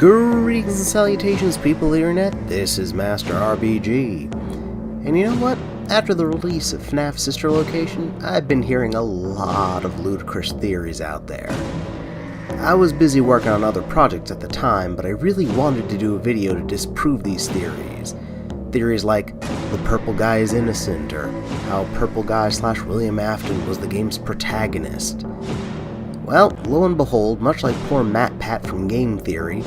Greetings and salutations, people of the internet. This is Master RBG. And you know what? After the release of FNAF Sister Location, I've been hearing a lot of ludicrous theories out there. I was busy working on other projects at the time, but I really wanted to do a video to disprove these theories. Theories like, the purple guy is innocent, or how purple guy / William Afton was the game's protagonist. Well, lo and behold, much like poor Matt Pat from Game Theory,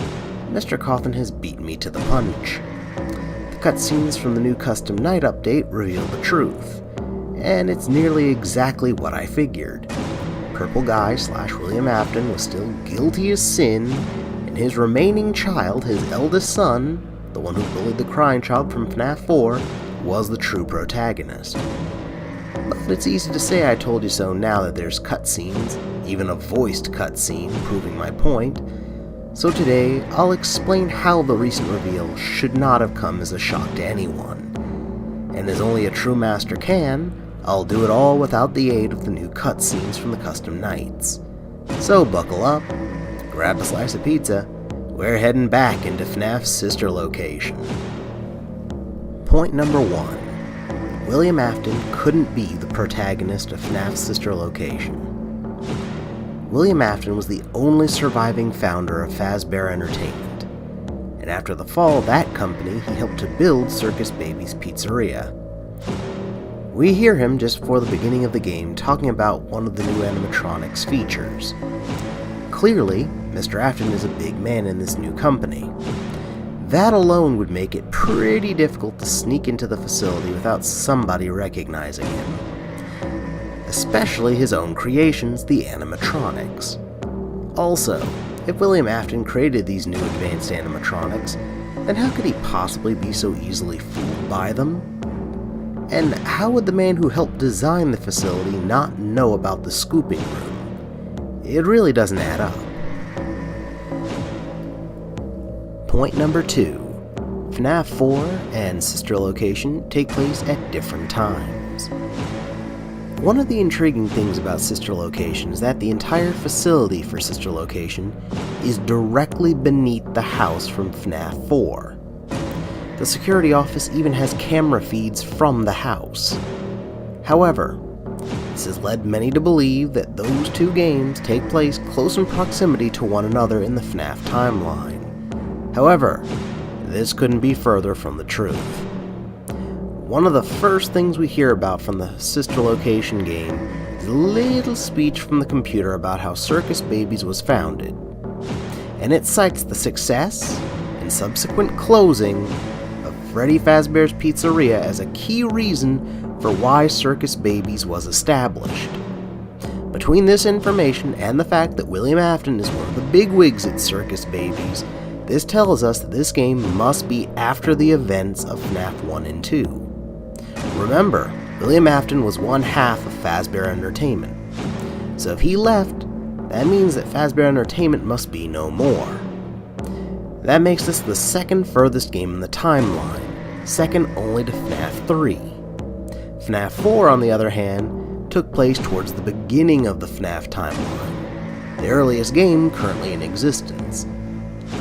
Mr. Coffin has beaten me to the punch. The cutscenes from the new Custom Night update reveal the truth, and it's nearly exactly what I figured. Purple Guy / William Afton was still guilty as sin, and his remaining child, his eldest son, the one who bullied the crying child from FNAF 4, was the true protagonist. But it's easy to say I told you so now that there's cutscenes, even a voiced cutscene proving my point. So today, I'll explain how the recent reveal should not have come as a shock to anyone. And as only a true master can, I'll do it all without the aid of the new cutscenes from the custom nights. So buckle up, grab a slice of pizza, we're heading back into FNAF Sister Location. Point number 1. William Afton couldn't be the protagonist of FNAF Sister Location. William Afton was the only surviving founder of Fazbear Entertainment, and after the fall of that company, he helped to build Circus Baby's Pizzeria. We hear him just before the beginning of the game talking about one of the new animatronics features. Clearly, Mr. Afton is a big man in this new company. That alone would make it pretty difficult to sneak into the facility without somebody recognizing him. Especially his own creations, the animatronics. Also, if William Afton created these new advanced animatronics, then how could he possibly be so easily fooled by them? And how would the man who helped design the facility not know about the scooping room? It really doesn't add up. Point number 2. FNAF 4 and Sister Location take place at different times. One of the intriguing things about Sister Location is that the entire facility for Sister Location is directly beneath the house from FNAF 4. The security office even has camera feeds from the house. However, this has led many to believe that those two games take place close in proximity to one another in the FNAF timeline. However, this couldn't be further from the truth. One of the first things we hear about from the Sister Location game is a little speech from the computer about how Circus Babies was founded, and it cites the success and subsequent closing of Freddy Fazbear's Pizzeria as a key reason for why Circus Babies was established. Between this information and the fact that William Afton is one of the bigwigs at Circus Babies, this tells us that this game must be after the events of FNAF 1 and 2. Remember, William Afton was one half of Fazbear Entertainment, so if he left, that means that Fazbear Entertainment must be no more. That makes this the second furthest game in the timeline, second only to FNAF 3. FNAF 4, on the other hand, took place towards the beginning of the FNAF timeline, the earliest game currently in existence.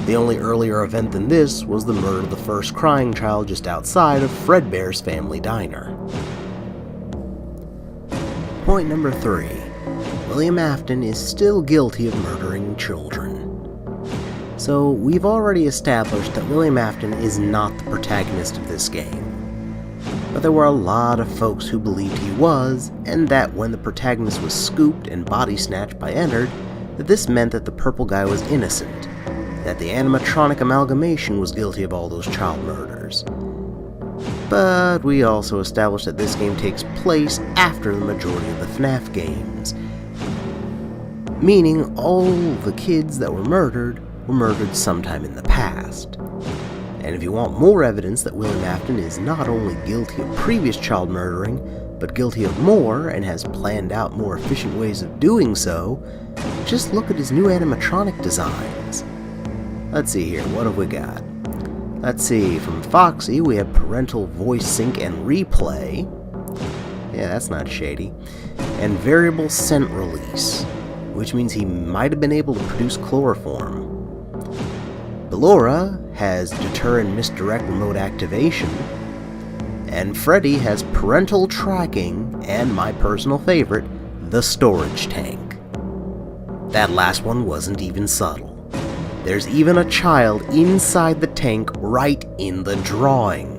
The only earlier event than this was the murder of the first crying child just outside of Fredbear's family diner. Point number 3. William Afton is still guilty of murdering children. So we've already established that William Afton is not the protagonist of this game. But there were a lot of folks who believed he was, and that when the protagonist was scooped and body snatched by Ennard, that this meant that the purple guy was innocent, that the animatronic amalgamation was guilty of all those child murders. But we also established that this game takes place after the majority of the FNAF games, meaning all the kids that were murdered sometime in the past. And if you want more evidence that William Afton is not only guilty of previous child murdering, but guilty of more and has planned out more efficient ways of doing so, just look at his new animatronic designs. Let's see here, what have we got? Let's see, from Foxy we have parental voice sync and replay. Yeah, that's not shady. And variable scent release, which means he might have been able to produce chloroform. Laura has deter and misdirect remote activation, and Freddy has parental tracking and, my personal favorite, the storage tank. That last one wasn't even subtle. There's even a child inside the tank right in the drawing.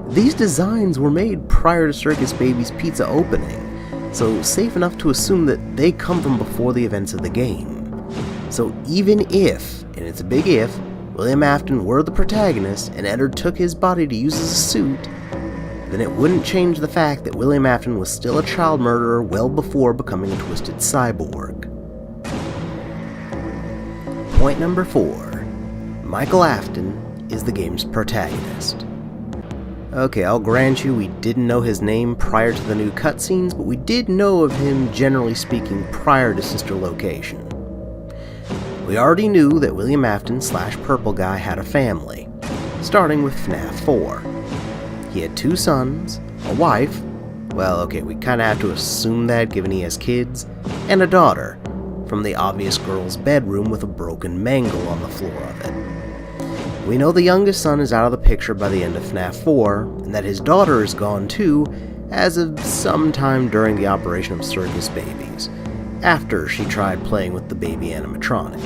These designs were made prior to Circus Baby's pizza opening, so safe enough to assume that they come from before the events of the game. So even if, and it's a big if, William Afton were the protagonist and Eddard took his body to use as a suit, then it wouldn't change the fact that William Afton was still a child murderer well before becoming a twisted cyborg. Point number 4. Michael Afton is the game's protagonist. Okay, I'll grant you we didn't know his name prior to the new cutscenes, but we did know of him generally speaking prior to Sister Location. We already knew that William Afton / Purple Guy had a family, starting with FNAF 4. He had 2 sons, a wife, well okay, we kinda have to assume that given he has kids, and a daughter, from the obvious girl's bedroom with a broken mangle on the floor of it. We know the youngest son is out of the picture by the end of FNAF 4, and that his daughter is gone too, as of sometime during the operation of Circus Babies, after she tried playing with the baby animatronic.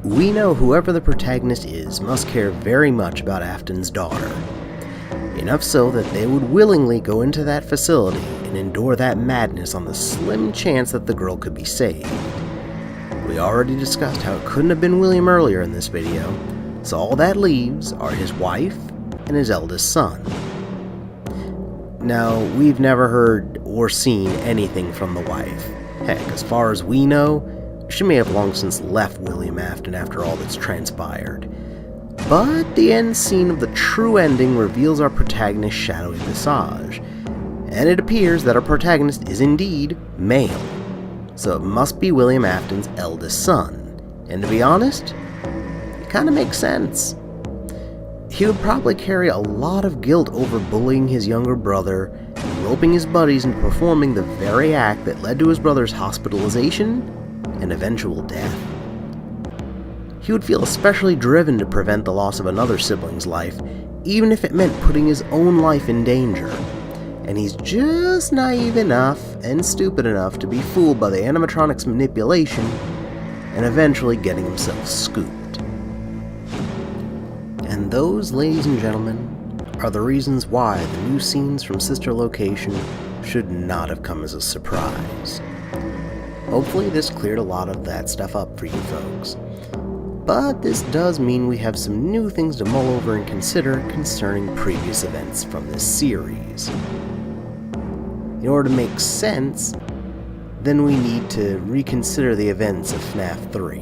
We know whoever the protagonist is must care very much about Afton's daughter, enough so that they would willingly go into that facility and endure that madness on the slim chance that the girl could be saved. We already discussed how it couldn't have been William earlier in this video, so all that leaves are his wife and his eldest son. Now, we've never heard or seen anything from the wife. Heck, as far as we know, she may have long since left William Afton after all that's transpired. But the end scene of the true ending reveals our protagonist's shadowy visage, and it appears that our protagonist is indeed male. So it must be William Afton's eldest son, and to be honest, it kinda makes sense. He would probably carry a lot of guilt over bullying his younger brother and roping his buddies into performing the very act that led to his brother's hospitalization and eventual death. He would feel especially driven to prevent the loss of another sibling's life, even if it meant putting his own life in danger. And he's just naive enough and stupid enough to be fooled by the animatronic's manipulation and eventually getting himself scooped. And those, ladies and gentlemen, are the reasons why the new scenes from Sister Location should not have come as a surprise. Hopefully this cleared a lot of that stuff up for you folks. But this does mean we have some new things to mull over and consider concerning previous events from this series. In order to make sense, then we need to reconsider the events of FNAF 3.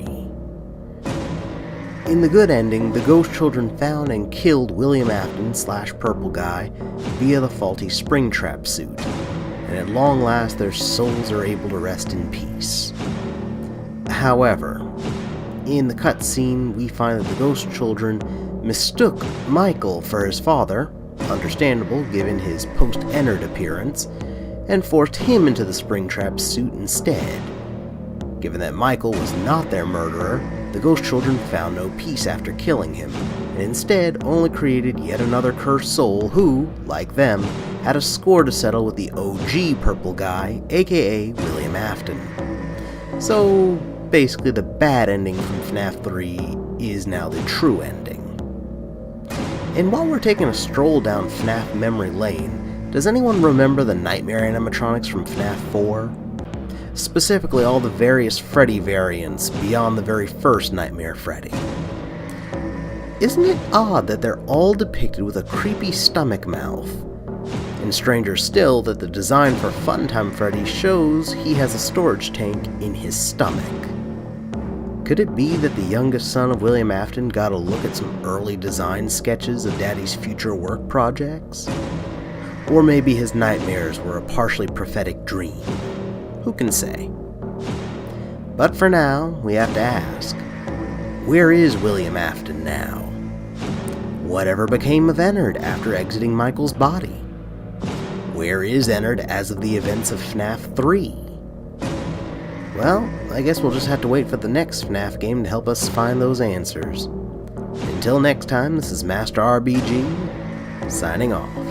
In the good ending, the ghost children found and killed William Afton / Purple Guy via the faulty Springtrap suit, and at long last their souls are able to rest in peace. However, in the cutscene we find that the ghost children mistook Michael for his father, understandable given his post-Ennard appearance, and forced him into the Springtrap suit instead. Given that Michael was not their murderer, the ghost children found no peace after killing him, and instead only created yet another cursed soul who, like them, had a score to settle with the OG Purple Guy, aka William Afton. So basically the bad ending from FNAF 3 is now the true ending. And while we're taking a stroll down FNAF memory lane, does anyone remember the nightmare animatronics from FNAF 4? Specifically all the various Freddy variants beyond the very first Nightmare Freddy. Isn't it odd that they're all depicted with a creepy stomach mouth? And stranger still that the design for Funtime Freddy shows he has a storage tank in his stomach. Could it be that the youngest son of William Afton got a look at some early design sketches of Daddy's future work projects? Or maybe his nightmares were a partially prophetic dream. Who can say? But for now, we have to ask, where is William Afton now? Whatever became of Ennard after exiting Michael's body? Where is Ennard as of the events of FNAF 3? Well, I guess we'll just have to wait for the next FNAF game to help us find those answers. Until next time, this is Master RBG, signing off.